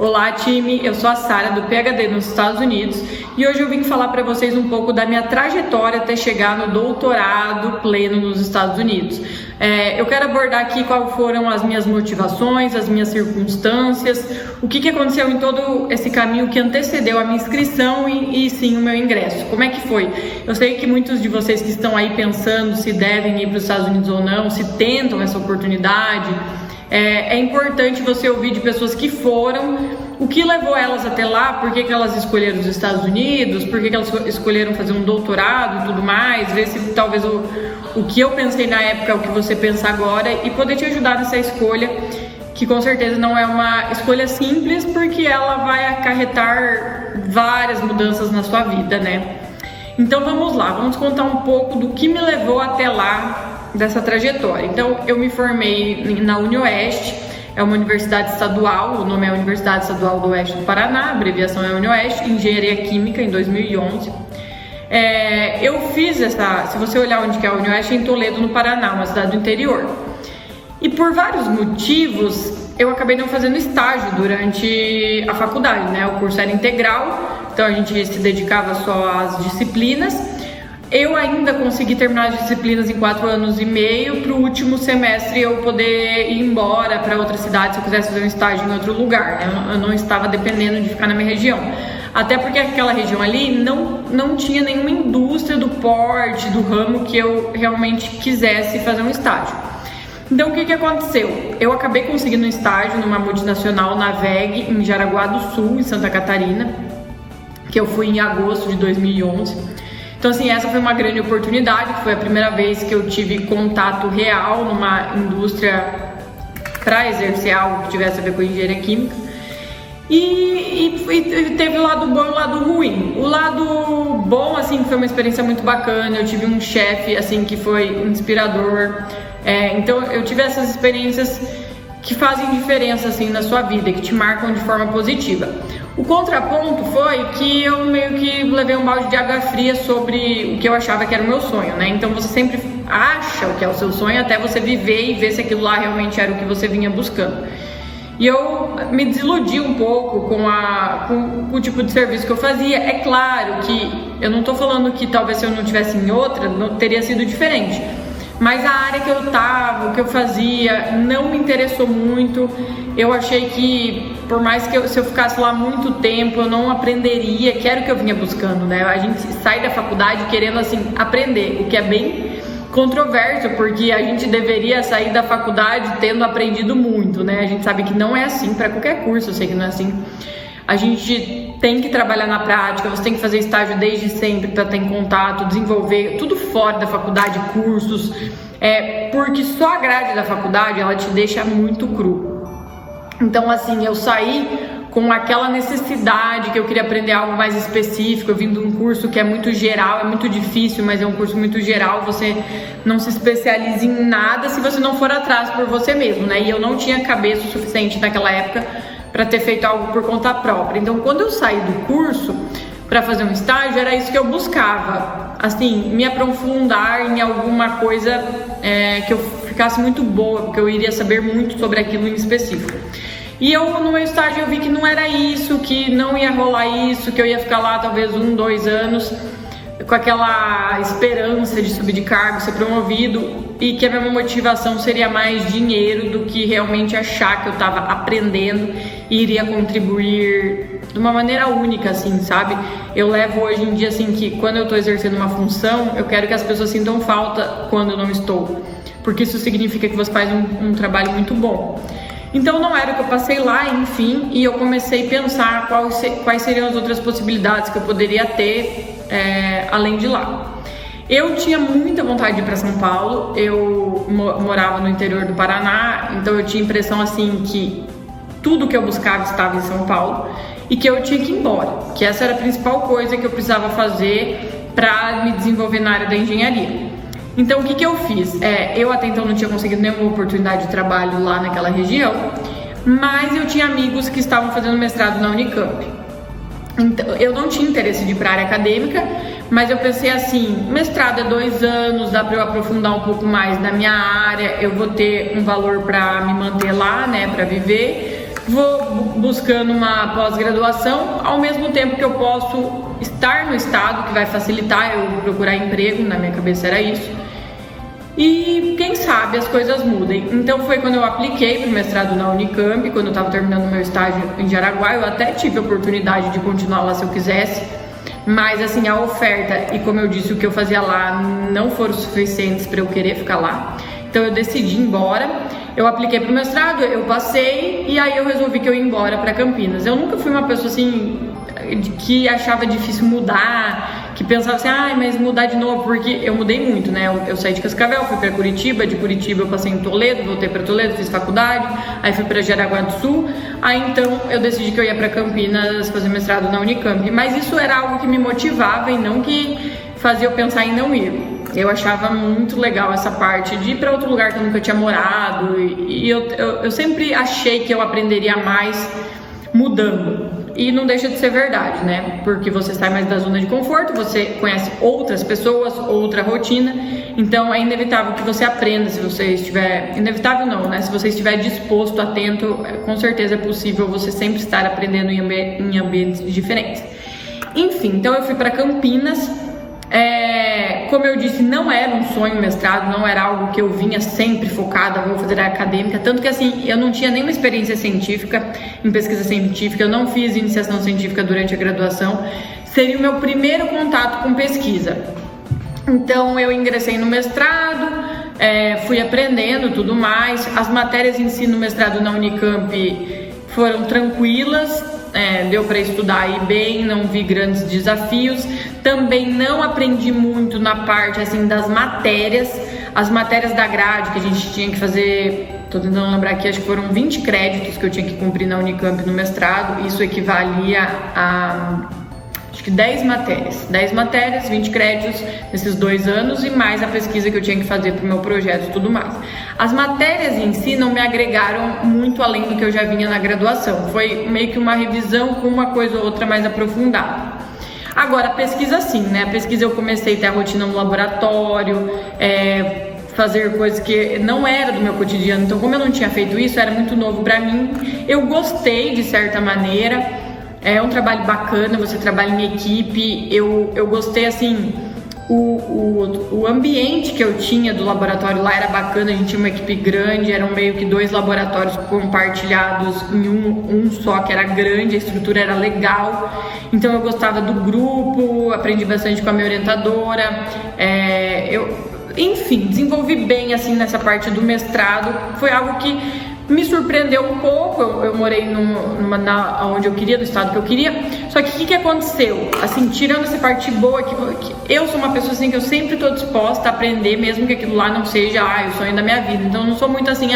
Olá time, eu sou a Sara do PhD nos Estados Unidos e hoje eu vim falar para vocês um pouco da minha trajetória até chegar no doutorado pleno nos Estados Unidos. Eu quero abordar aqui quais foram as minhas motivações, as minhas circunstâncias, o que aconteceu em todo esse caminho que antecedeu a minha inscrição e sim o meu ingresso. Como é que foi? Eu sei que muitos de vocês que estão aí pensando se devem ir para os Estados Unidos ou não, se tentam essa oportunidade. É importante você ouvir de pessoas que foram, o que levou elas até lá, por que elas escolheram os Estados Unidos, por que elas escolheram fazer um doutorado e tudo mais, ver se talvez o que eu pensei na época é o que você pensa agora e poder te ajudar nessa escolha, que com certeza não é uma escolha simples, porque ela vai acarretar várias mudanças na sua vida, né? Então vamos lá, vamos contar um pouco do que me levou até lá, dessa trajetória. Então eu me formei na UniOeste, é uma universidade estadual, o nome é Universidade Estadual do Oeste do Paraná, a abreviação é UniOeste, Engenharia Química, em 2011. Eu fiz se você olhar onde que é a UniOeste, é em Toledo, no Paraná, uma cidade do interior. E por vários motivos, eu acabei não fazendo estágio durante a faculdade, né? O curso era integral, então a gente se dedicava só às disciplinas. Eu ainda consegui terminar as disciplinas em 4 anos e meio, para o último semestre eu poder ir embora para outra cidade se eu quisesse fazer um estágio em outro lugar, né? Eu não estava dependendo de ficar na minha região. Até porque aquela região ali não tinha nenhuma indústria do porte, do ramo que eu realmente quisesse fazer um estágio. Então o que aconteceu? Eu acabei conseguindo um estágio numa multinacional na VEG, em Jaraguá do Sul, em Santa Catarina, que eu fui em agosto de 2011. Então assim, essa foi uma grande oportunidade, que foi a primeira vez que eu tive contato real numa indústria para exercer algo que tivesse a ver com engenharia química. E teve o lado bom e o lado ruim. O lado bom, assim, foi uma experiência muito bacana, eu tive um chefe, assim, que foi inspirador. Então eu tive essas experiências que fazem diferença, assim, na sua vida, que te marcam de forma positiva. O contraponto foi que eu meio que levei um balde de água fria sobre o que eu achava que era o meu sonho, né? Então você sempre acha o que é o seu sonho até você viver e ver se aquilo lá realmente era o que você vinha buscando. E eu me desiludi um pouco com o tipo de serviço que eu fazia. É claro que eu não tô falando que talvez se eu não tivesse em outra, não teria sido diferente. Mas a área que eu tava, o que eu fazia, não me interessou muito. Eu achei que, por mais que se eu ficasse lá muito tempo, eu não aprenderia, que era o que eu vinha buscando, né? A gente sai da faculdade querendo, assim, aprender, o que é bem controverso, porque a gente deveria sair da faculdade tendo aprendido muito, né? A gente sabe que não é assim para qualquer curso, eu sei que não é assim. A gente tem que trabalhar na prática, você tem que fazer estágio desde sempre para ter em contato, desenvolver tudo fora da faculdade, cursos, porque só a grade da faculdade, ela te deixa muito cru. Então assim, eu saí com aquela necessidade que eu queria aprender algo mais específico. Eu vim de um curso que é muito geral, é muito difícil, mas é um curso muito geral, você não se especializa em nada se você não for atrás por você mesmo, né? E eu não tinha cabeça o suficiente naquela época para ter feito algo por conta própria. Então, quando eu saí do curso para fazer um estágio, era isso que eu buscava, assim, me aprofundar em alguma coisa que eu ficasse muito boa, porque eu iria saber muito sobre aquilo em específico. E no meu estágio eu vi que não era isso, que não ia rolar isso, que eu ia ficar lá talvez 1, 2 anos com aquela esperança de subir de cargo, ser promovido, e que a minha motivação seria mais dinheiro do que realmente achar que eu estava aprendendo e iria contribuir de uma maneira única, assim, sabe? Eu levo hoje em dia, assim, que quando eu estou exercendo uma função, eu quero que as pessoas sintam falta quando eu não estou, porque isso significa que você faz um trabalho muito bom. Então não era o que eu passei lá, enfim, e eu comecei a pensar quais seriam as outras possibilidades que eu poderia ter além de lá. Eu tinha muita vontade de ir para São Paulo, eu morava no interior do Paraná, então eu tinha a impressão assim que tudo que eu buscava estava em São Paulo e que eu tinha que ir embora, que essa era a principal coisa que eu precisava fazer para me desenvolver na área da engenharia. Então o que eu fiz? Eu até então não tinha conseguido nenhuma oportunidade de trabalho lá naquela região, mas eu tinha amigos que estavam fazendo mestrado na Unicamp. Então, eu não tinha interesse de ir para a área acadêmica, mas eu pensei assim, mestrado é 2 anos, dá para eu aprofundar um pouco mais na minha área, eu vou ter um valor para me manter lá, né, para viver. vou buscando uma pós-graduação, ao mesmo tempo que eu posso estar no estado, que vai facilitar eu procurar emprego, na minha cabeça era isso. E quem sabe as coisas mudem. Então foi quando eu apliquei para o mestrado na Unicamp, quando eu estava terminando meu estágio em Jaraguá. Eu até tive a oportunidade de continuar lá se eu quisesse, mas assim, a oferta e, como eu disse, o que eu fazia lá não foram suficientes para eu querer ficar lá. Então eu decidi ir embora. Eu apliquei para o mestrado, eu passei, e aí eu resolvi que eu ia embora para Campinas. Eu nunca fui uma pessoa assim que achava difícil mudar, que pensava assim, mas mudar de novo, porque eu mudei muito, né? Eu saí de Cascavel, fui para Curitiba, de Curitiba eu passei em Toledo, voltei para Toledo, fiz faculdade, aí fui para Jaraguá do Sul, aí então eu decidi que eu ia para Campinas fazer mestrado na Unicamp, mas isso era algo que me motivava e não que fazia eu pensar em não ir. Eu achava muito legal essa parte de ir para outro lugar que eu nunca tinha morado, e eu sempre achei que eu aprenderia mais mudando. E não deixa de ser verdade, né? Porque você sai mais da zona de conforto, você conhece outras pessoas, outra rotina, então é inevitável que você aprenda se você estiver... Inevitável não, né? Se você estiver disposto, atento, com certeza é possível você sempre estar aprendendo em ambientes diferentes. Enfim, então eu fui para Campinas. Como eu disse, não era um sonho mestrado, não era algo que eu vinha sempre focada, vou fazer acadêmica, tanto que assim, eu não tinha nenhuma experiência científica, em pesquisa científica, eu não fiz iniciação científica durante a graduação, seria o meu primeiro contato com pesquisa. Então eu ingressei no mestrado, fui aprendendo tudo mais, as matérias em si no mestrado na Unicamp foram tranquilas, deu para estudar aí bem, não vi grandes desafios. Também não aprendi muito na parte assim das matérias, as matérias da grade que a gente tinha que fazer. Tô tentando lembrar aqui, acho que foram 20 créditos que eu tinha que cumprir na Unicamp no mestrado. Isso equivalia a acho que 10 matérias, 20 créditos nesses 2 anos, e mais a pesquisa que eu tinha que fazer pro meu projeto e tudo mais. As matérias em si não me agregaram muito além do que eu já vinha na graduação, foi meio que uma revisão com uma coisa ou outra mais aprofundada. Agora, a pesquisa sim, né? A pesquisa eu comecei a ter a rotina no laboratório, fazer coisas que não era do meu cotidiano, então como eu não tinha feito isso, era muito novo para mim. Eu gostei de certa maneira. É um trabalho bacana, você trabalha em equipe. Eu gostei assim, o ambiente que eu tinha do laboratório lá era bacana, a gente tinha uma equipe grande, eram meio que 2 laboratórios compartilhados em um só, que era grande, a estrutura era legal, então eu gostava do grupo, aprendi bastante com a minha orientadora, enfim, desenvolvi bem assim nessa parte do mestrado, foi algo que me surpreendeu um pouco. Eu morei onde eu queria, no estado que eu queria. Só que o que aconteceu? Assim, tirando essa parte boa, que eu sou uma pessoa assim que eu sempre estou disposta a aprender, mesmo que aquilo lá não seja o sonho da minha vida. Então eu não sou muito assim,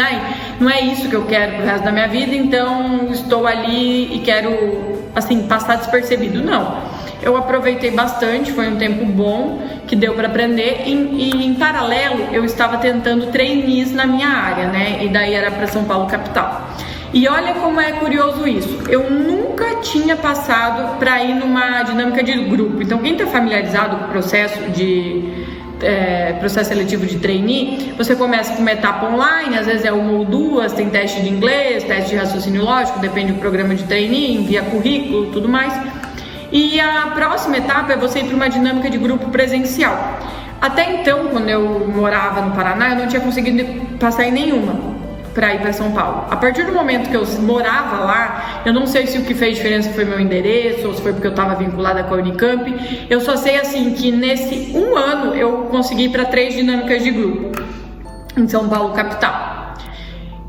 não é isso que eu quero pro resto da minha vida, então estou ali e quero assim passar despercebido. Não. Eu aproveitei bastante, foi um tempo bom que deu para aprender, e em paralelo eu estava tentando trainees na minha área, né? E daí era para São Paulo capital. E olha como é curioso isso, eu nunca tinha passado para ir numa dinâmica de grupo. Então quem está familiarizado com o processo seletivo de trainee, você começa com uma etapa online, às vezes é 1 ou 2, tem teste de inglês, teste de raciocínio lógico, depende do programa de trainee, envia currículo, tudo mais. E a próxima etapa é você ir para uma dinâmica de grupo presencial. Até então, quando eu morava no Paraná, eu não tinha conseguido passar em nenhuma para ir para São Paulo. A partir do momento que eu morava lá, eu não sei se o que fez diferença foi meu endereço ou se foi porque eu estava vinculada com a Unicamp. Eu só sei assim que nesse 1 ano eu consegui ir para 3 dinâmicas de grupo em São Paulo capital.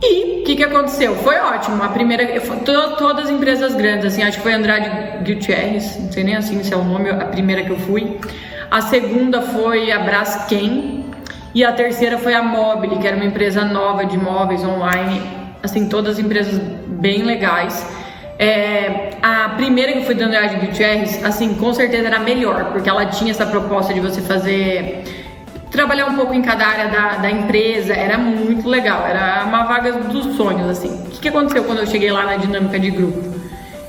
E o que aconteceu? Foi ótimo. A primeira, todas as empresas grandes, assim, acho que foi Andrade Gutierrez, não sei nem assim se é o nome, a primeira que eu fui. A segunda foi a Braskem. E a terceira foi a Mobile, que era uma empresa nova de móveis online. Assim, todas as empresas bem legais. A primeira que eu fui da Andrade Gutierrez, assim, com certeza era melhor, porque ela tinha essa proposta de você trabalhar um pouco em cada área da empresa, era muito legal, era uma vaga dos sonhos, assim. O que aconteceu quando eu cheguei lá na dinâmica de grupo?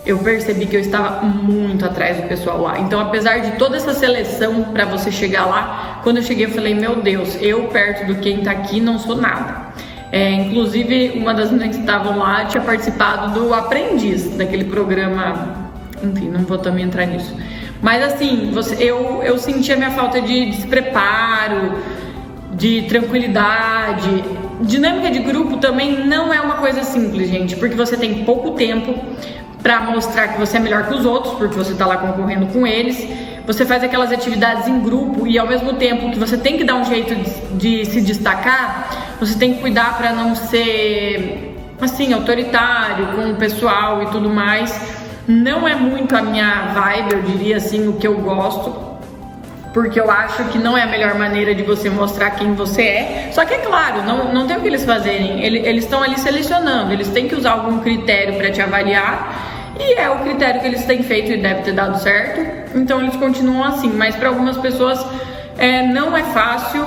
Eu percebi que eu estava muito atrás do pessoal lá. Então, apesar de toda essa seleção para você chegar lá, quando eu cheguei eu falei, meu Deus, eu perto do quem tá aqui não sou nada. Inclusive, uma das meninas que estavam lá tinha participado do Aprendiz, daquele programa, enfim, não vou também entrar nisso. Mas assim, eu sentia minha falta de despreparo, de tranquilidade. Dinâmica de grupo também não é uma coisa simples, gente, porque você tem pouco tempo para mostrar que você é melhor que os outros, porque você tá lá concorrendo com eles. Você faz aquelas atividades em grupo e ao mesmo tempo que você tem que dar um jeito de se destacar, você tem que cuidar para não ser, assim, autoritário com o pessoal e tudo mais. Não é muito a minha vibe, eu diria assim, o que eu gosto, porque eu acho que não é a melhor maneira de você mostrar quem você é. Só que é claro, não tem o que eles fazerem, eles estão ali selecionando, eles têm que usar algum critério para te avaliar, e é o critério que eles têm feito e deve ter dado certo, então eles continuam assim. Mas para algumas pessoas não é fácil,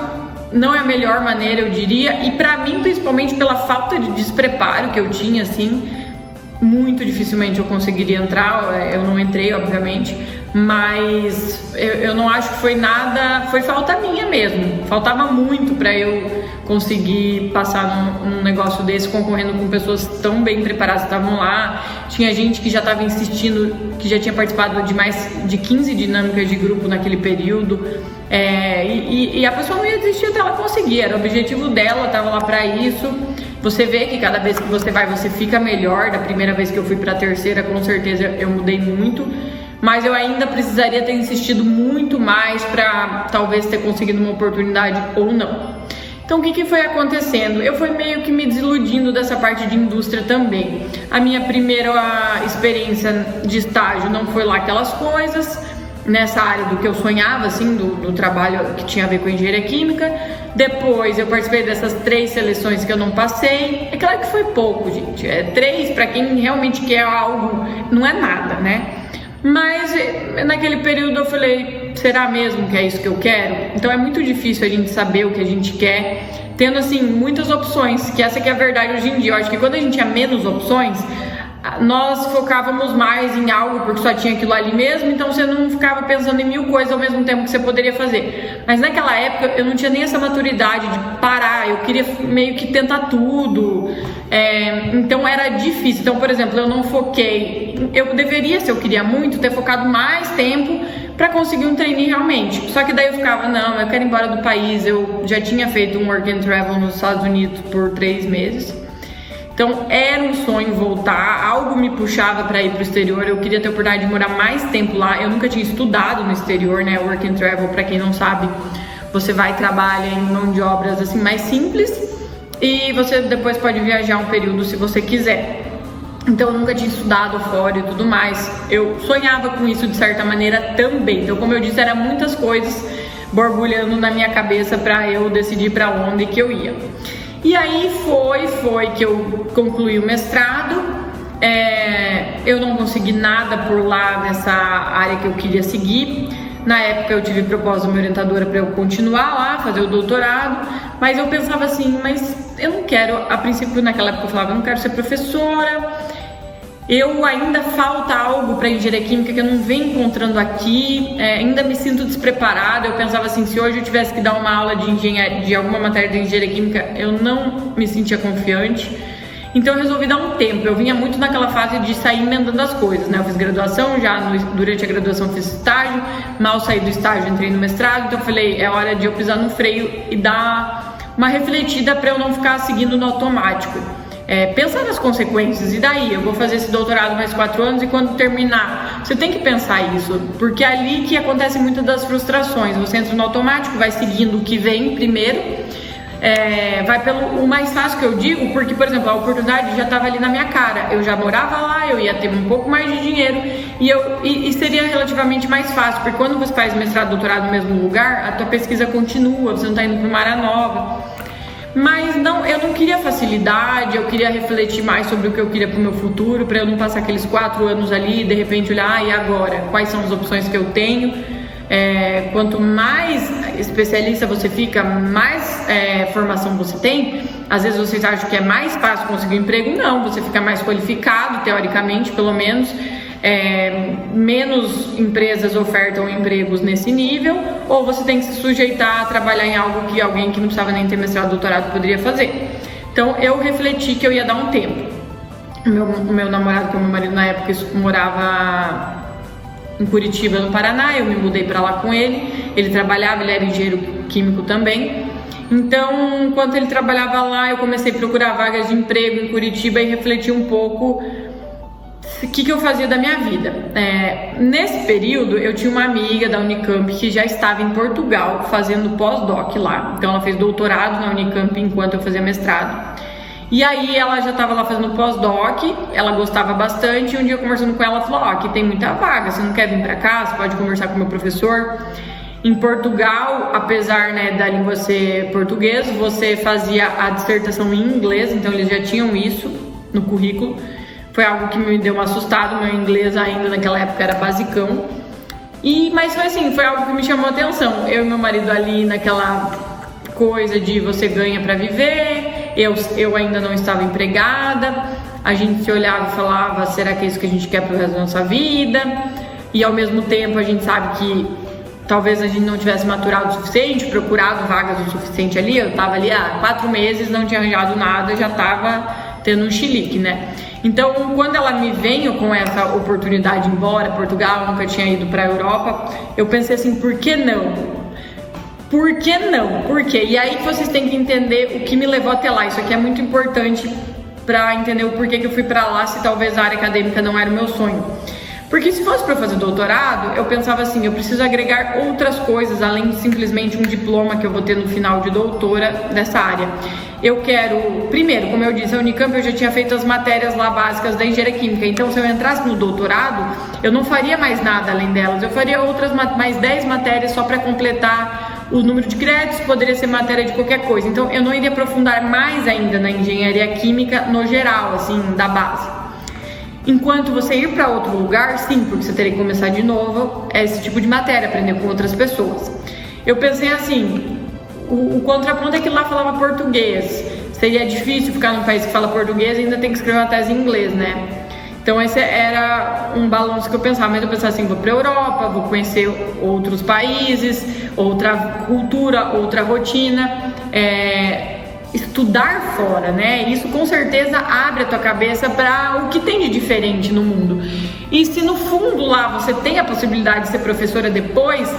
não é a melhor maneira, eu diria, e para mim, principalmente pela falta de despreparo que eu tinha, assim, muito dificilmente eu conseguiria entrar. Eu não entrei, obviamente, mas eu não acho que foi nada, foi falta minha mesmo. Faltava muito para eu conseguir passar num negócio desse, concorrendo com pessoas tão bem preparadas que estavam lá. Tinha gente que já estava insistindo, que já tinha participado de mais de 15 dinâmicas de grupo naquele período, e a pessoa não ia desistir até ela conseguir, era o objetivo dela, estava lá para isso. Você vê que cada vez que você vai, você fica melhor. Da primeira vez que eu fui para a terceira, com certeza eu mudei muito, mas eu ainda precisaria ter insistido muito mais para talvez ter conseguido uma oportunidade ou não. Então o que foi acontecendo? Eu fui meio que me desiludindo dessa parte de indústria também. A minha primeira experiência de estágio não foi lá aquelas coisas, nessa área do que eu sonhava, assim, do trabalho que tinha a ver com engenharia química. Depois eu participei dessas 3 seleções que eu não passei. É claro que foi pouco, gente. 3 para quem realmente quer algo não é nada, né? Mas naquele período eu falei, será mesmo que é isso que eu quero? Então é muito difícil a gente saber o que a gente quer, tendo assim muitas opções, que essa que é a verdade hoje em dia. Eu acho que quando a gente tinha menos opções, nós focávamos mais em algo porque só tinha aquilo ali mesmo, então você não ficava pensando em 1000 coisas ao mesmo tempo que você poderia fazer. Mas naquela época eu não tinha nem essa maturidade de parar, eu queria meio que tentar tudo, então era difícil. Então, por exemplo, eu não foquei, eu deveria, se eu queria muito, ter focado mais tempo para conseguir um trainee realmente. Só que daí eu ficava, não, eu quero ir embora do país. Eu já tinha feito um work and travel nos Estados Unidos por 3 meses. Então era um sonho voltar, algo me puxava para ir para o exterior, eu queria ter a oportunidade de morar mais tempo lá. Eu nunca tinha estudado no exterior, né? Work and travel, para quem não sabe, você vai e trabalha em mão de obras assim mais simples e você depois pode viajar um período se você quiser. Então eu nunca tinha estudado fora e tudo mais. Eu sonhava com isso de certa maneira também. Então, como eu disse, eram muitas coisas borbulhando na minha cabeça para eu decidir para onde que eu ia. E aí foi que eu concluí o mestrado. Eu não consegui nada por lá nessa área que eu queria seguir. Na época eu tive proposta da minha orientadora para eu continuar lá, fazer o doutorado, mas eu pensava assim, mas eu não quero, a princípio naquela época eu falava, eu não quero ser professora, eu ainda falta algo para engenharia química que eu não venho encontrando aqui, ainda me sinto despreparada. Eu pensava assim, se hoje eu tivesse que dar uma aula de engenharia, de alguma matéria de engenharia química, eu não me sentia confiante. Então eu resolvi dar um tempo. Eu vinha muito naquela fase de sair emendando as coisas, né? Eu fiz graduação, durante a graduação fiz estágio, mal saí do estágio, entrei no mestrado. Então eu falei, é hora de eu pisar no freio e dar uma refletida para eu não ficar seguindo no automático. Pensar nas consequências, e daí? Eu vou fazer esse doutorado mais 4 anos e quando terminar, você tem que pensar isso, porque é ali que acontecem muitas das frustrações. Você entra no automático, vai seguindo o que vem primeiro, vai pelo o mais fácil que eu digo, porque, por exemplo, a oportunidade já estava ali na minha cara, eu já morava lá, eu ia ter um pouco mais de dinheiro e seria relativamente mais fácil, porque quando você faz mestrado, doutorado no mesmo lugar, a tua pesquisa continua, você não está indo para uma área nova. Mas não, eu não queria facilidade, eu queria refletir mais sobre o que eu queria para o meu futuro, para eu não passar aqueles 4 anos ali e de repente olhar, e agora? Quais são as opções que eu tenho? Quanto mais especialista você fica, mais formação você tem. Às vezes vocês acham que é mais fácil conseguir um emprego, não, você fica mais qualificado, teoricamente, pelo menos. Menos empresas ofertam empregos nesse nível, ou você tem que se sujeitar a trabalhar em algo que alguém que não precisava nem ter mestrado, doutorado poderia fazer. Então eu refleti que eu ia dar um tempo. O meu namorado, que é o meu marido na época, morava em Curitiba, no Paraná. Eu me mudei para lá com ele. Ele trabalhava, ele era engenheiro químico também. Então, enquanto ele trabalhava lá, eu comecei a procurar vagas de emprego em Curitiba e refleti um pouco o que eu fazia da minha vida. Nesse período, eu tinha uma amiga da Unicamp que já estava em Portugal fazendo pós-doc lá. Então, ela fez doutorado na Unicamp enquanto eu fazia mestrado. E aí, ela já estava lá fazendo pós-doc, ela gostava bastante. E um dia, conversando com ela, ela falou: aqui tem muita vaga, você não quer vir para cá? Você pode conversar com o meu professor. Em Portugal, apesar, né, da língua ser português, você fazia a dissertação em inglês, então eles já tinham isso no currículo. Foi algo que me deu uma assustada, meu inglês ainda naquela época era basicão. Mas foi assim, foi algo que me chamou a atenção. Eu e meu marido ali naquela coisa de você ganha para viver, eu ainda não estava empregada, a gente se olhava e falava, será que é isso que a gente quer pro resto da nossa vida? E ao mesmo tempo a gente sabe que talvez a gente não tivesse maturado o suficiente, procurado vagas o suficiente ali. Eu tava ali há 4 meses, não tinha arranjado nada, já tava tendo um chilique, né? Então, quando ela me veio com essa oportunidade de ir embora, Portugal, nunca tinha ido pra Europa, eu pensei assim, por que não? Por que não? Por quê? E aí vocês têm que entender o que me levou até lá. Isso aqui é muito importante pra entender o porquê que eu fui pra lá, se talvez a área acadêmica não era o meu sonho. Porque se fosse para fazer doutorado, eu pensava assim, eu preciso agregar outras coisas, além de simplesmente um diploma que eu vou ter no final de doutora dessa área. Eu quero, primeiro, como eu disse, a Unicamp eu já tinha feito as matérias lá básicas da engenharia química, então se eu entrasse no doutorado, eu não faria mais nada além delas, eu faria outras, mais 10 matérias só para completar o número de créditos, poderia ser matéria de qualquer coisa, então eu não iria aprofundar mais ainda na engenharia química no geral, assim, da base. Enquanto você ir para outro lugar, sim, porque você teria que começar de novo, esse tipo de matéria, aprender com outras pessoas. Eu pensei assim, o contraponto é que lá falava português. Seria difícil ficar num país que fala português e ainda tem que escrever uma tese em inglês, né? Então esse era um balanço que eu pensava, mas eu pensava assim, vou para a Europa, vou conhecer outros países, outra cultura, outra rotina, estudar fora, né? Isso com certeza abre a tua cabeça para o que tem de diferente no mundo. E se no fundo lá você tem a possibilidade de ser professora depois,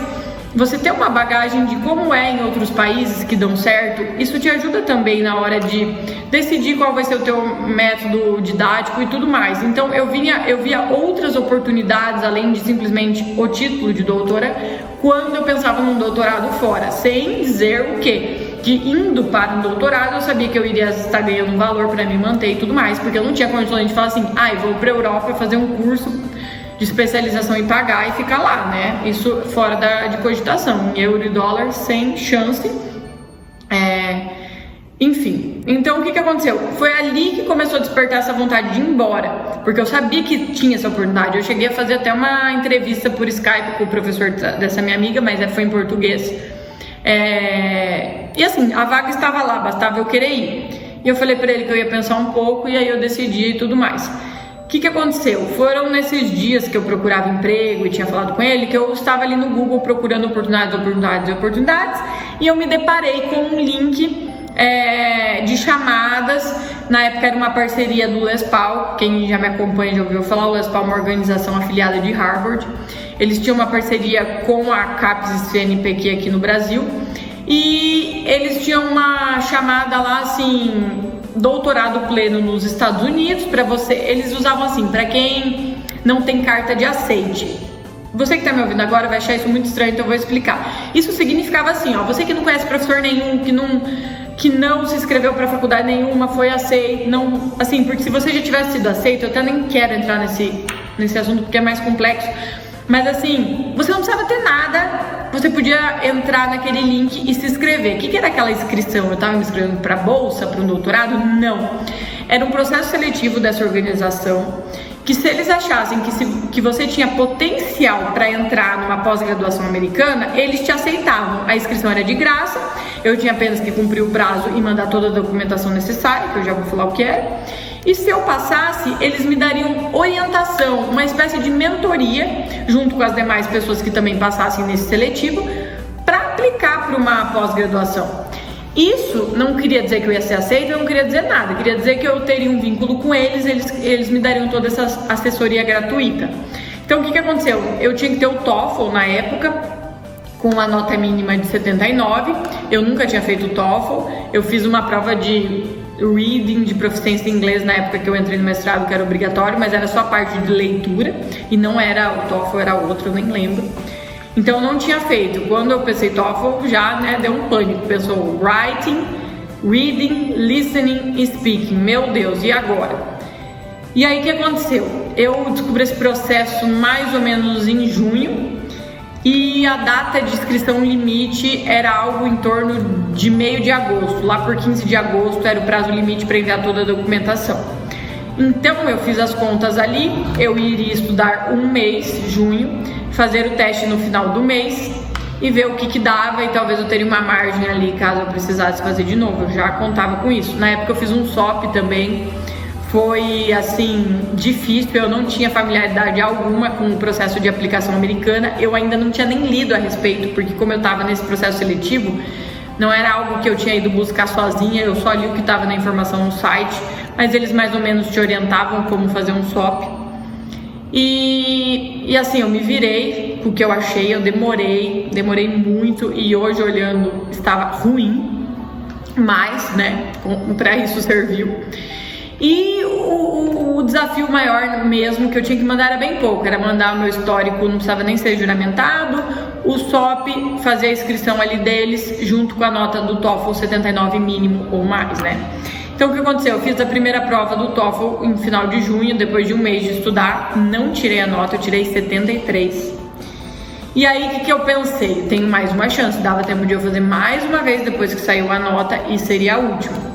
você ter uma bagagem de como é em outros países que dão certo, isso te ajuda também na hora de decidir qual vai ser o teu método didático e tudo mais. Então eu via outras oportunidades além de simplesmente o título de doutora quando eu pensava num doutorado fora, sem dizer o quê? Que indo para um doutorado eu sabia que eu iria estar ganhando um valor para me manter e tudo mais, porque eu não tinha condições de falar assim, eu vou para a Europa fazer um curso de especialização e pagar e ficar lá, né? Isso fora de cogitação, em euro e dólar, sem chance. Enfim, então o que aconteceu? Foi ali que começou a despertar essa vontade de ir embora, porque eu sabia que tinha essa oportunidade. Eu cheguei a fazer até uma entrevista por Skype com o professor dessa minha amiga, mas foi em português. E assim, a vaga estava lá, bastava eu querer ir. E eu falei pra ele que eu ia pensar um pouco, e aí eu decidi e tudo mais. O que aconteceu? Foram nesses dias que eu procurava emprego e tinha falado com ele, que eu estava ali no Google procurando oportunidades, e eu me deparei com um link de chamadas. Na época era uma parceria do LesPal, quem já me acompanha já ouviu falar, o LesPal é uma organização afiliada de Harvard. Eles tinham uma parceria com a CAPES e CNPq aqui no Brasil, e eles tinham uma chamada lá assim, doutorado pleno nos Estados Unidos, para você, eles usavam assim, para quem não tem carta de aceite. Você que tá me ouvindo agora vai achar isso muito estranho, então eu vou explicar. Isso significava assim, você que não conhece professor nenhum, que não se inscreveu para faculdade nenhuma, foi aceito, não, assim, porque se você já tivesse sido aceito, eu até nem quero entrar nesse assunto porque é mais complexo, mas assim, você não precisava ter nada, você podia entrar naquele link e se inscrever. O que era aquela inscrição? Eu estava me inscrevendo para bolsa, para um doutorado? Não, era um processo seletivo dessa organização, que se eles achassem que você tinha potencial para entrar numa pós-graduação americana, eles te aceitavam. A inscrição era de graça, eu tinha apenas que cumprir o prazo e mandar toda a documentação necessária, que eu já vou falar o que era. E se eu passasse, eles me dariam orientação, uma espécie de mentoria, junto com as demais pessoas que também passassem nesse seletivo, para aplicar para uma pós-graduação. Isso não queria dizer que eu ia ser aceita, não queria dizer nada, queria dizer que eu teria um vínculo com eles me dariam toda essa assessoria gratuita. Então o que aconteceu? Eu tinha que ter o TOEFL na época, com a nota mínima de 79, eu nunca tinha feito o TOEFL, eu fiz uma prova de reading, de proficiência em inglês na época que eu entrei no mestrado, que era obrigatório, mas era só a parte de leitura, e não era o TOEFL, era outro, eu nem lembro. Então eu não tinha feito. Quando eu pensei TOEFL, já deu um pânico. Pensou writing, reading, listening e speaking. Meu Deus, e agora? E aí o que aconteceu? Eu descobri esse processo mais ou menos em junho e a data de inscrição limite era algo em torno de meio de agosto. Lá por 15 de agosto era o prazo limite para enviar toda a documentação. Então eu fiz as contas ali, eu iria estudar um mês, junho, fazer o teste no final do mês e ver o que dava, e talvez eu teria uma margem ali caso eu precisasse fazer de novo. Eu já contava com isso. Na época eu fiz um SOP também, foi assim difícil, eu não tinha familiaridade alguma com o processo de aplicação americana, eu ainda não tinha nem lido a respeito, porque como eu estava nesse processo seletivo, não era algo que eu tinha ido buscar sozinha, eu só li o que estava na informação no site, mas eles mais ou menos te orientavam como fazer um SOP. E assim, eu me virei com o que eu achei, eu demorei muito, e hoje olhando estava ruim, mas, para isso serviu. E o desafio maior mesmo que eu tinha que mandar era bem pouco, era mandar o meu histórico, não precisava nem ser juramentado, o SOP, fazer a inscrição ali deles, junto com a nota do TOEFL 79 mínimo ou mais, Então o que aconteceu? Eu fiz a primeira prova do TOEFL em final de junho, depois de um mês de estudar, não tirei a nota, eu tirei 73. E aí o que eu pensei? Tenho mais uma chance, dava tempo de eu fazer mais uma vez depois que saiu a nota e seria a última.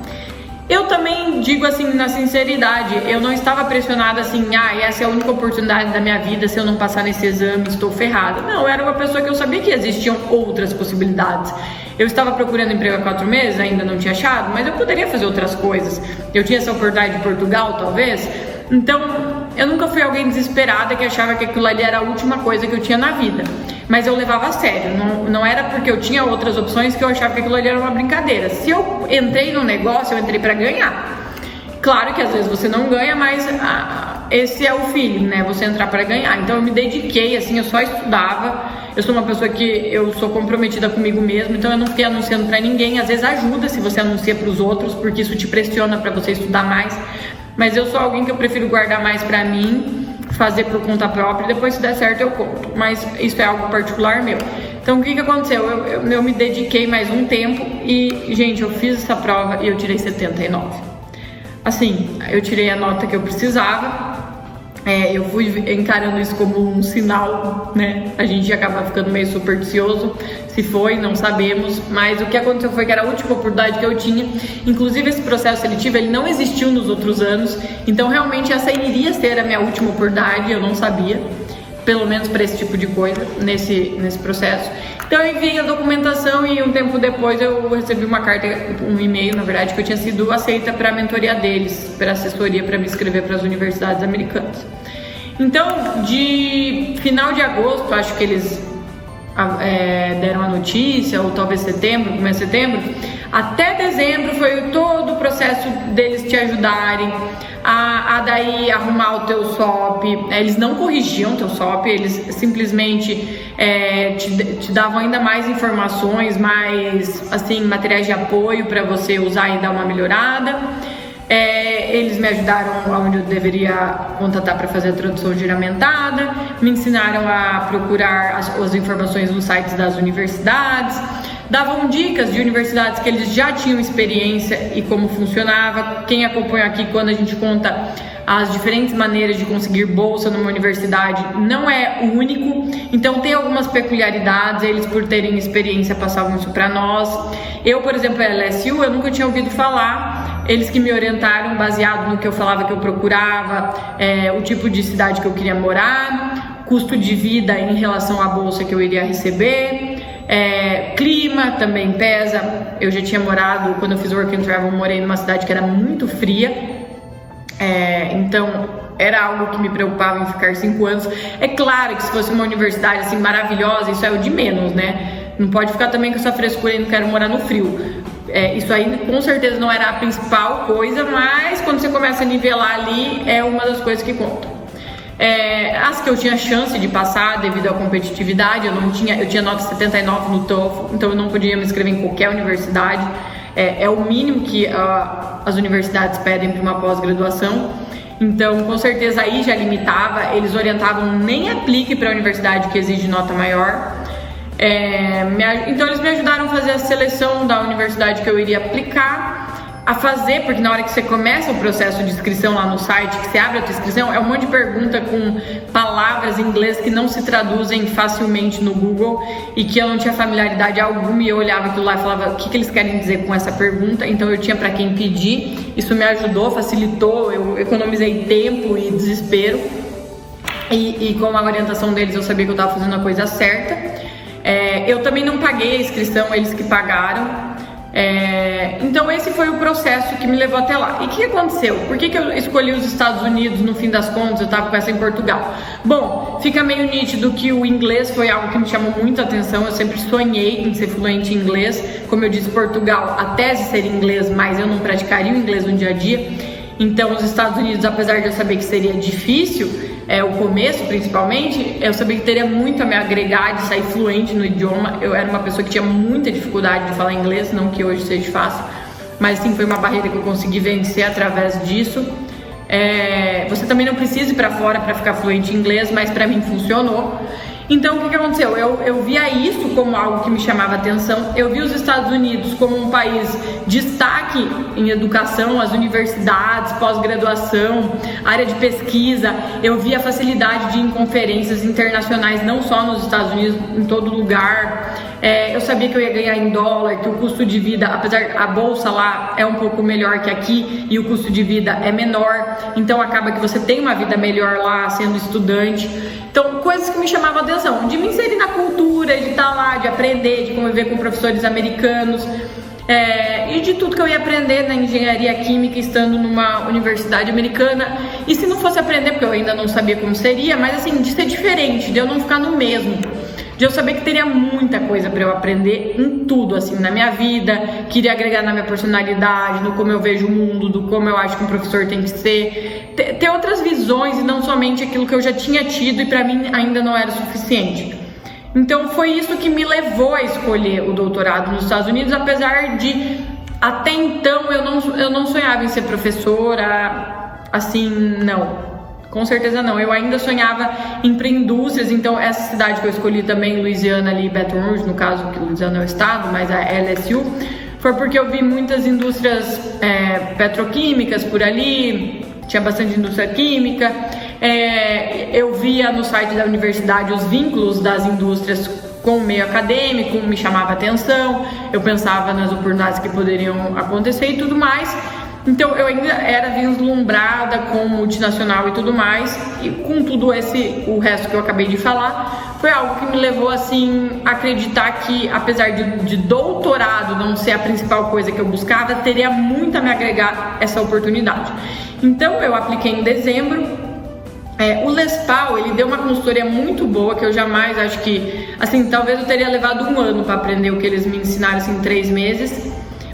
Eu também digo assim, na sinceridade, eu não estava pressionada assim, essa é a única oportunidade da minha vida, se eu não passar nesse exame, estou ferrada. Não, eu era uma pessoa que eu sabia que existiam outras possibilidades. Eu estava procurando emprego há 4 meses, ainda não tinha achado, mas eu poderia fazer outras coisas. Eu tinha essa oportunidade de Portugal, talvez. Então, eu nunca fui alguém desesperada que achava que aquilo ali era a última coisa que eu tinha na vida. Mas eu levava a sério, não era porque eu tinha outras opções que eu achava que aquilo ali era uma brincadeira. Se eu entrei no negócio, eu entrei pra ganhar. Claro que às vezes você não ganha, mas esse é o feeling, você entrar pra ganhar. Então eu me dediquei, assim, eu só estudava. Eu sou uma pessoa que eu sou comprometida comigo mesmo, então eu não fiquei anunciando pra ninguém. Às vezes ajuda se você anuncia pros outros, porque isso te pressiona pra você estudar mais. Mas eu sou alguém que eu prefiro guardar mais pra mim, fazer por conta própria, e depois se der certo eu conto, mas isso é algo particular meu. Então o que aconteceu? Eu me dediquei mais um tempo e, gente, eu fiz essa prova e eu tirei 79. Assim, eu tirei a nota que eu precisava, eu fui encarando isso como um sinal, a gente acaba ficando meio supersticioso, se foi, não sabemos, mas o que aconteceu foi que era a última oportunidade que eu tinha. Inclusive esse processo seletivo, ele não existiu nos outros anos, então realmente essa iria ser a minha última oportunidade, eu não sabia, pelo menos para esse tipo de coisa, nesse processo. Então eu enviei a documentação e um tempo depois eu recebi uma carta, um e-mail, na verdade, que eu tinha sido aceita para a mentoria deles, para assessoria, para me inscrever para as universidades americanas. Então, de final de agosto, acho que eles deram a notícia, ou talvez setembro, começo de setembro, até dezembro foi todo o processo deles te ajudarem a daí arrumar o teu SOP. Eles não corrigiam o teu SOP, eles simplesmente te davam ainda mais informações, mais assim, materiais de apoio para você usar e dar uma melhorada. Eles me ajudaram onde eu deveria contatar para fazer a tradução juramentada, me ensinaram a procurar as informações nos sites das universidades, davam dicas de universidades que eles já tinham experiência e como funcionava. Quem acompanha aqui, quando a gente conta as diferentes maneiras de conseguir bolsa numa universidade, não é o único, então tem algumas peculiaridades, eles por terem experiência passavam isso para nós. Eu, por exemplo, a LSU, eu nunca tinha ouvido falar, eles que me orientaram baseado no que eu falava que eu procurava, o tipo de cidade que eu queria morar, custo de vida em relação à bolsa que eu iria receber, clima também pesa. Eu já tinha morado, quando eu fiz Work and Travel, morei numa cidade que era muito fria, então era algo que me preocupava em ficar 5 anos. É claro que se fosse uma universidade assim maravilhosa, isso é o de menos, Não pode ficar também com essa frescura e não quero morar no frio. Isso aí com certeza não era a principal coisa, mas quando você começa a nivelar ali, é uma das coisas que contam. As que eu tinha chance de passar devido à competitividade, eu tinha nota 79 no TOEFL, então eu não podia me inscrever em qualquer universidade. É o mínimo que as universidades pedem para uma pós-graduação. Então, com certeza aí já limitava, eles orientavam nem aplique para a universidade que exige nota maior. Então eles me ajudaram a fazer a seleção da universidade que eu iria aplicar, a fazer, porque na hora que você começa o processo de inscrição lá no site, que você abre a tua inscrição, é um monte de pergunta com palavras em inglês que não se traduzem facilmente no Google e que eu não tinha familiaridade alguma, e eu olhava aquilo lá e falava, o que eles querem dizer com essa pergunta? Então eu tinha para quem pedir, isso me ajudou, facilitou, eu economizei tempo e desespero, e com a orientação deles eu sabia que eu estava fazendo a coisa certa. Eu também não paguei a inscrição, eles que pagaram. Então esse foi o processo que me levou até lá. E o que aconteceu? Por que eu escolhi os Estados Unidos no fim das contas? Eu estava com essa em Portugal. Bom, fica meio nítido que o inglês foi algo que me chamou muita atenção. Eu sempre sonhei em ser fluente em inglês. Como eu disse, Portugal, a tese seria inglês, mas eu não praticaria o inglês no dia a dia. Então os Estados Unidos, apesar de eu saber que seria difícil, o começo principalmente, eu sabia que teria muito a me agregar de sair fluente no idioma. Eu era uma pessoa que tinha muita dificuldade de falar inglês, não que hoje seja fácil, mas sim foi uma barreira que eu consegui vencer através disso. Você também não precisa ir para fora para ficar fluente em inglês, mas para mim funcionou. Então o que aconteceu? Eu via isso como algo que me chamava atenção. Eu vi os Estados Unidos como um país destaque em educação, as universidades, pós-graduação, área de pesquisa. Eu vi a facilidade de ir em conferências internacionais, não só nos Estados Unidos, em todo lugar. Eu sabia que eu ia ganhar em dólar, que o custo de vida, apesar a bolsa lá é um pouco melhor que aqui e o custo de vida é menor, então acaba que você tem uma vida melhor lá sendo estudante. Então, coisas que me chamavam a atenção, de me inserir na cultura, de estar lá, de aprender, de conviver com professores americanos, e de tudo que eu ia aprender na engenharia química estando numa universidade americana. E se não fosse aprender, porque eu ainda não sabia como seria, mas assim, de ser diferente, de eu não ficar no mesmo, de eu saber que teria muita coisa para eu aprender em tudo, assim, na minha vida, queria agregar na minha personalidade, no como eu vejo o mundo, do como eu acho que um professor tem que ser, ter outras visões e não somente aquilo que eu já tinha tido e para mim ainda não era suficiente. Então foi isso que me levou a escolher o doutorado nos Estados Unidos, apesar de até então eu não sonhava em ser professora, assim, não. Com certeza não, eu ainda sonhava em ir para indústrias, então essa cidade que eu escolhi também, Louisiana ali, Baton Rouge, no caso, que Louisiana é o estado, mas a LSU, foi porque eu vi muitas indústrias petroquímicas por ali, tinha bastante indústria química, eu via no site da universidade os vínculos das indústrias com o meio acadêmico, me chamava a atenção, eu pensava nas oportunidades que poderiam acontecer e tudo mais. Então eu ainda era vislumbrada com multinacional e tudo mais, e com tudo o resto que eu acabei de falar, foi algo que me levou assim a acreditar que, apesar de doutorado não ser a principal coisa que eu buscava, teria muito a me agregar essa oportunidade. Então eu apliquei em dezembro. O Lespal, ele deu uma consultoria muito boa, que eu jamais acho que, assim, talvez eu teria levado um ano para aprender o que eles me ensinaram assim, em 3 meses.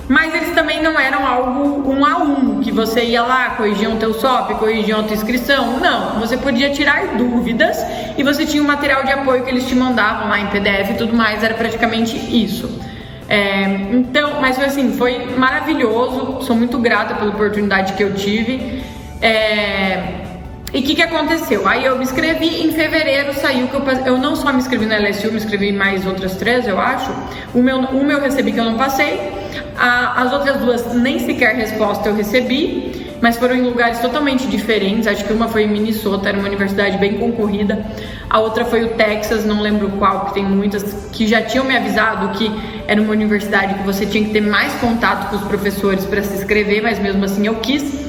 Mas eles também não eram algo 1 a 1, que você ia lá, corrigiam o teu SOP, corrigiam a tua inscrição. Não, você podia tirar dúvidas e você tinha um material de apoio que eles te mandavam lá em PDF e tudo mais, era praticamente isso. Então, mas foi assim, foi maravilhoso, sou muito grata pela oportunidade que eu tive. E o que aconteceu? Aí eu me inscrevi, em fevereiro saiu que eu não só me inscrevi na LSU, me inscrevi em mais outras 3, eu acho. O meu recebi que eu não passei, as outras 2 nem sequer resposta eu recebi, mas foram em lugares totalmente diferentes. Acho que uma foi em Minnesota, era uma universidade bem concorrida, a outra foi o Texas, não lembro qual, que tem muitas, que já tinham me avisado que era uma universidade que você tinha que ter mais contato com os professores para se inscrever, mas mesmo assim eu quis.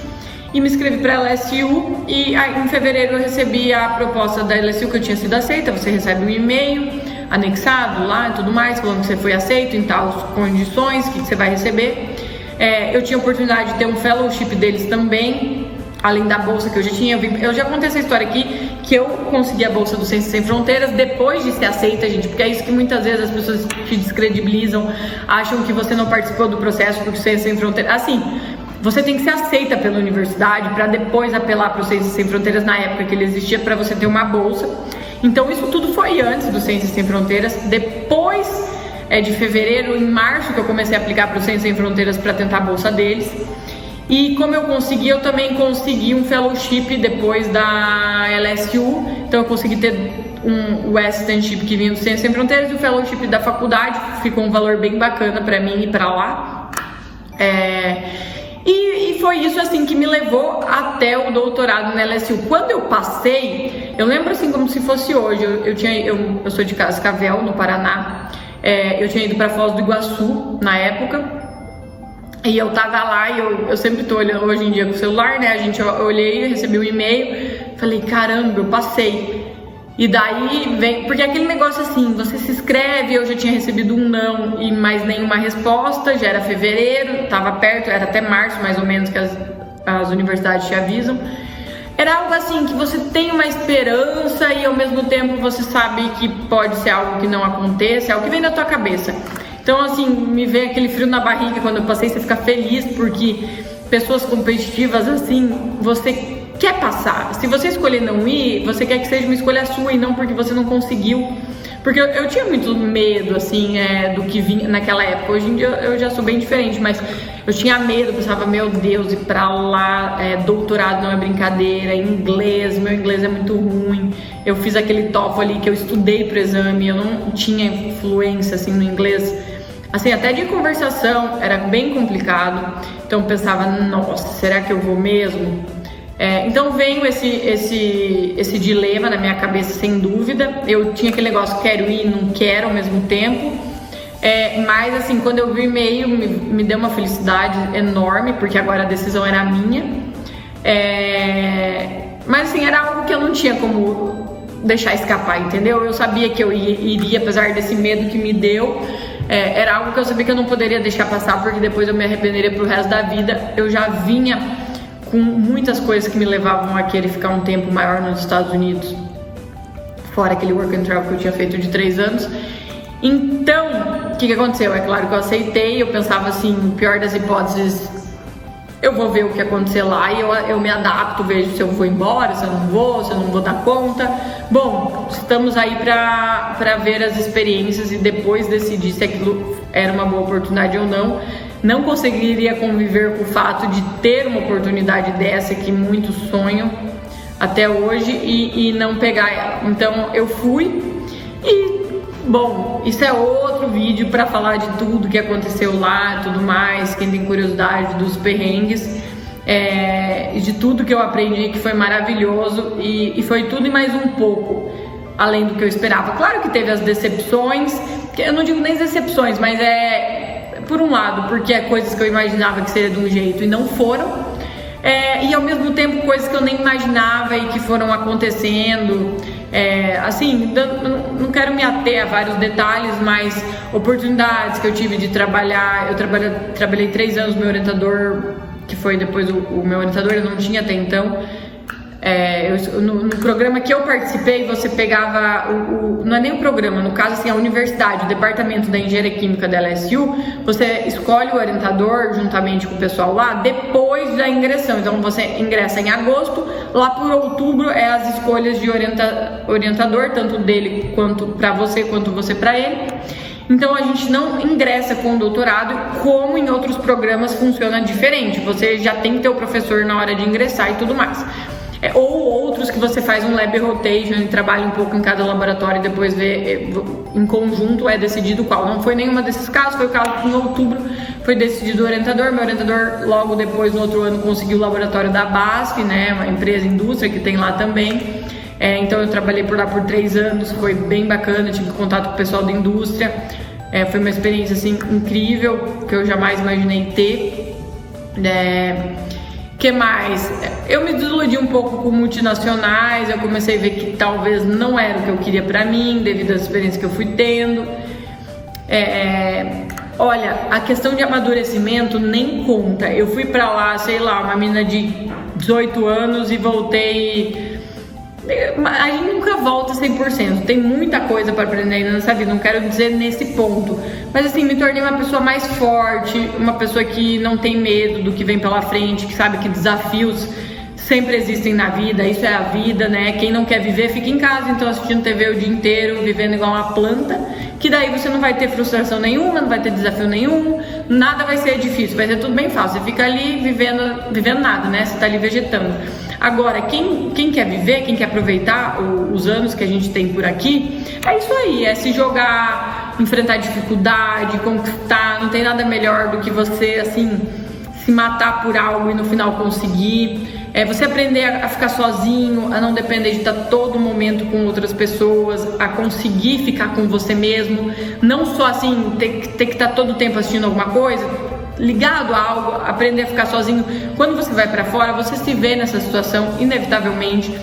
E me inscrevi para a LSU e aí, em fevereiro eu recebi a proposta da LSU que eu tinha sido aceita. Você recebe um e-mail anexado lá e tudo mais, falando que você foi aceito em tais condições, que você vai receber. Eu tinha a oportunidade de ter um fellowship deles também, além da bolsa que eu já tinha. Eu já contei essa história aqui, que eu consegui a bolsa do Ciências Sem Fronteiras depois de ser aceita, gente, porque é isso que muitas vezes as pessoas te descredibilizam, acham que você não participou do processo porque o Ciências Sem Fronteiras, assim, você tem que ser aceita pela universidade para depois apelar para o Ciências Sem Fronteiras na época que ele existia para você ter uma bolsa. Então isso tudo foi antes do Ciências Sem Fronteiras. Depois de fevereiro, em março, que eu comecei a aplicar para o Ciências Sem Fronteiras para tentar a bolsa deles. E como eu também consegui um fellowship depois da LSU. Então eu consegui ter o assistantship que vinha do Ciências Sem Fronteiras e o fellowship da faculdade. Ficou um valor bem bacana para mim ir para lá. E foi isso assim que me levou até o doutorado na LSU. Quando eu passei, eu lembro assim como se fosse hoje. Eu sou de Cascavel, no Paraná. Eu tinha ido para Foz do Iguaçu na época. E eu tava lá e eu sempre tô olhando hoje em dia com o celular, né? Eu olhei, recebi um e-mail, falei, caramba, eu passei. E daí vem, porque aquele negócio assim, você se inscreve, eu já tinha recebido um não e mais nenhuma resposta, já era fevereiro, tava perto, era até março mais ou menos que as universidades te avisam. Era algo assim, que você tem uma esperança e ao mesmo tempo você sabe que pode ser algo que não aconteça, é algo que vem da tua cabeça. Então assim, me veio aquele frio na barriga quando eu passei, você fica feliz porque pessoas competitivas assim, você quer passar. Se você escolher não ir, você quer que seja uma escolha sua e não porque você não conseguiu. Porque eu tinha muito medo, assim, do que vinha naquela época. Hoje em dia eu já sou bem diferente, mas eu tinha medo, pensava, meu Deus, ir pra lá, doutorado não é brincadeira, inglês, meu inglês é muito ruim. Eu fiz aquele TOEFL ali que eu estudei pro exame, eu não tinha fluência, assim, no inglês. Assim, até de conversação era bem complicado. Então eu pensava, nossa, será que eu vou mesmo? Então veio esse dilema na minha cabeça, sem dúvida. Eu tinha aquele negócio, quero ir, não quero ao mesmo tempo. Mas assim, quando eu vi o e-mail, me deu uma felicidade enorme, porque agora a decisão era minha. Mas assim, era algo que eu não tinha como deixar escapar, entendeu? Eu sabia que eu iria, apesar desse medo que me deu. Era algo que eu sabia que eu não poderia deixar passar, porque depois eu me arrependeria pro resto da vida. Eu já vinha com muitas coisas que me levavam a querer ficar um tempo maior nos Estados Unidos, fora aquele work and travel que eu tinha feito de 3 anos. Então, o que aconteceu? É claro que eu aceitei, eu pensava assim, no pior das hipóteses, eu vou ver o que acontecer lá e eu me adapto, vejo se eu vou embora, se eu não vou dar conta. Bom, estamos aí pra ver as experiências e depois decidir se aquilo era uma boa oportunidade ou não. Não conseguiria conviver com o fato de ter uma oportunidade dessa que muitos sonham até hoje e não pegar ela. Então eu fui e, bom, isso é outro vídeo para falar de tudo que aconteceu lá e tudo mais. Quem tem curiosidade dos perrengues, de tudo que eu aprendi, que foi maravilhoso e foi tudo e mais um pouco além do que eu esperava. Claro que teve as decepções, eu não digo nem decepções, mas por um lado, porque é coisas que eu imaginava que seria de um jeito e não foram, e ao mesmo tempo coisas que eu nem imaginava e que foram acontecendo. Assim, não quero me ater a vários detalhes, mas oportunidades que eu tive de trabalhar. Eu trabalhei 3 anos, meu orientador, que foi depois o meu orientador, eu não tinha até então. No programa que eu participei, você pegava não é nem o programa, no caso assim, a universidade, o departamento da engenharia química da LSU, você escolhe o orientador juntamente com o pessoal lá depois da ingressão. Então você ingressa em agosto, lá por outubro as escolhas de orientador, tanto dele quanto para você, quanto você para ele. Então a gente não ingressa com o doutorado, como em outros programas funciona diferente, você já tem que ter o professor na hora de ingressar e tudo mais. Ou outros que você faz um lab rotation e trabalha um pouco em cada laboratório e depois vê em conjunto, decidido qual. Não foi nenhuma desses casos, foi o caso que em outubro foi decidido o orientador. Meu orientador logo depois, no outro ano, conseguiu o laboratório da BASF, né, uma empresa indústria que tem lá também. Então eu trabalhei por lá por 3 anos, foi bem bacana, tive contato com o pessoal da indústria. Foi uma experiência assim incrível, que eu jamais imaginei ter. Que mais? Eu me desiludi um pouco com multinacionais, eu comecei a ver que talvez não era o que eu queria pra mim, devido às experiências que eu fui tendo. Olha, a questão de amadurecimento nem conta. Eu fui pra lá, sei lá, uma menina de 18 anos e voltei. A gente nunca volta 100%, tem muita coisa para aprender ainda nessa vida, não quero dizer nesse ponto, mas assim, me tornei uma pessoa mais forte, uma pessoa que não tem medo do que vem pela frente, que sabe que desafios sempre existem na vida, isso é a vida, né? Quem não quer viver fica em casa, então assistindo TV o dia inteiro, vivendo igual uma planta, que daí você não vai ter frustração nenhuma, não vai ter desafio nenhum, nada vai ser difícil, vai ser tudo bem fácil, você fica ali vivendo nada, né? Você tá ali vegetando. Agora, quem quer viver, quem quer aproveitar os anos que a gente tem por aqui, é isso aí, é se jogar, enfrentar dificuldade, conquistar, não tem nada melhor do que você, assim, se matar por algo e no final conseguir. É você aprender a ficar sozinho, a não depender de estar todo momento com outras pessoas, a conseguir ficar com você mesmo, não só assim, ter que estar todo o tempo assistindo alguma coisa, ligado a algo, aprender a ficar sozinho. Quando você vai para fora, você se vê nessa situação, inevitavelmente,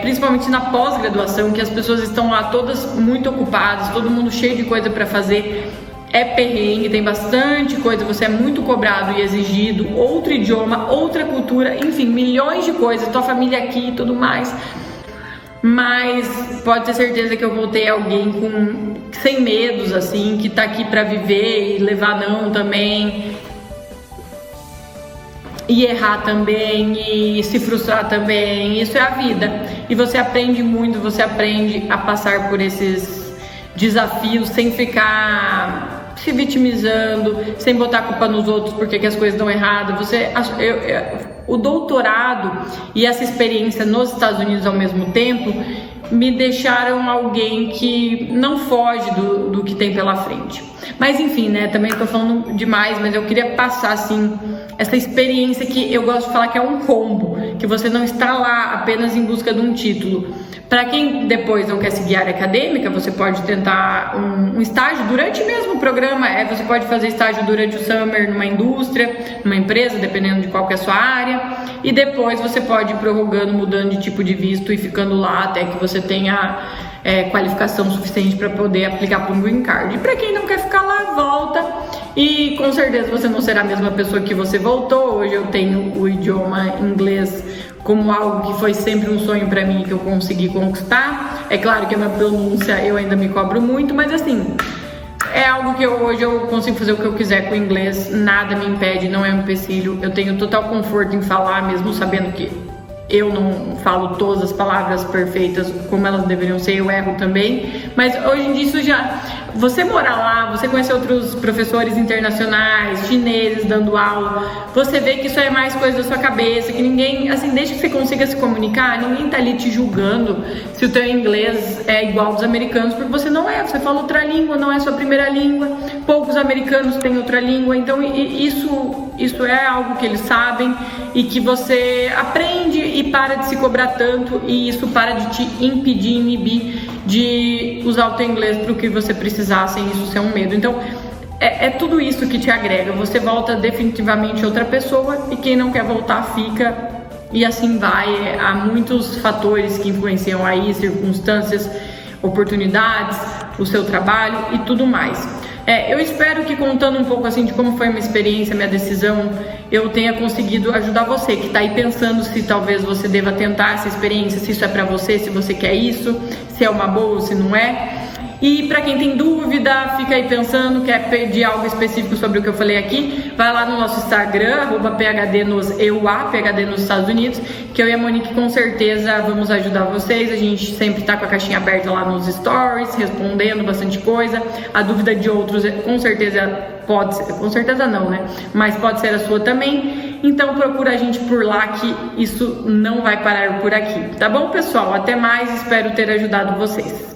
principalmente na pós-graduação, que as pessoas estão lá todas muito ocupadas, todo mundo cheio de coisa para fazer. É perrengue, tem bastante coisa, você é muito cobrado e exigido, outro idioma, outra cultura, enfim, milhões de coisas, tua família aqui e tudo mais. Mas pode ter certeza que eu voltei alguém sem medos, assim, que tá aqui pra viver e levar não também, e errar também, e se frustrar também, isso é a vida. E você aprende muito, você aprende a passar por esses desafios sem ficar se vitimizando, sem botar a culpa nos outros porque que as coisas dão errado. O doutorado e essa experiência nos Estados Unidos ao mesmo tempo me deixaram alguém que não foge do que tem pela frente. Mas enfim, né, também tô falando demais, mas eu queria passar assim essa experiência que eu gosto de falar que é um combo, que você não está lá apenas em busca de um título. Para quem depois não quer seguir a área acadêmica, você pode tentar um estágio durante mesmo o programa. Você pode fazer estágio durante o summer numa indústria, numa empresa, dependendo de qual que é a sua área. E depois você pode ir prorrogando, mudando de tipo de visto e ficando lá até que você tenha qualificação suficiente para poder aplicar para um green card. E para quem não quer ficar lá, volta. E com certeza você não será a mesma pessoa que você voltou. Hoje eu tenho o idioma inglês como algo que foi sempre um sonho para mim, que eu consegui conquistar. É claro que a minha pronúncia eu ainda me cobro muito, mas assim, é algo que hoje eu consigo fazer o que eu quiser com o inglês, nada me impede, não é um empecilho. Eu tenho total conforto em falar, mesmo sabendo que eu não falo todas as palavras perfeitas como elas deveriam ser, eu erro também. Mas hoje em dia isso já... Você morar lá, você conhecer outros professores internacionais, chineses dando aula, você vê que isso é mais coisa da sua cabeça, que ninguém, assim, desde que você consiga se comunicar, ninguém tá ali te julgando se o teu inglês é igual aos americanos, porque você não é, você fala outra língua, não é sua primeira língua, poucos americanos têm outra língua, então isso é algo que eles sabem e que você aprende e para de se cobrar tanto, e isso para de te impedir, inibir de usar o teu inglês para o que você precisar sem isso ser um medo. Então é tudo isso que te agrega, você volta definitivamente outra pessoa, e quem não quer voltar fica, e assim vai. Há muitos fatores que influenciam aí, circunstâncias, oportunidades, o seu trabalho e tudo mais. Eu espero que, contando um pouco assim de como foi a minha experiência, minha decisão, eu tenha conseguido ajudar você que está aí pensando se talvez você deva tentar essa experiência, se isso é para você, se você quer isso, se é uma boa ou se não é. E para quem tem dúvida, fica aí pensando, quer pedir algo específico sobre o que eu falei aqui, vai lá no nosso Instagram, @PHDnosEUA, PHD nos Estados Unidos, que eu e a Monique com certeza vamos ajudar vocês. A gente sempre tá com a caixinha aberta lá nos stories, respondendo bastante coisa. A dúvida de outros com certeza pode ser, com certeza não, né? Mas pode ser a sua também. Então procura a gente por lá, que isso não vai parar por aqui. Tá bom, pessoal? Até mais, espero ter ajudado vocês.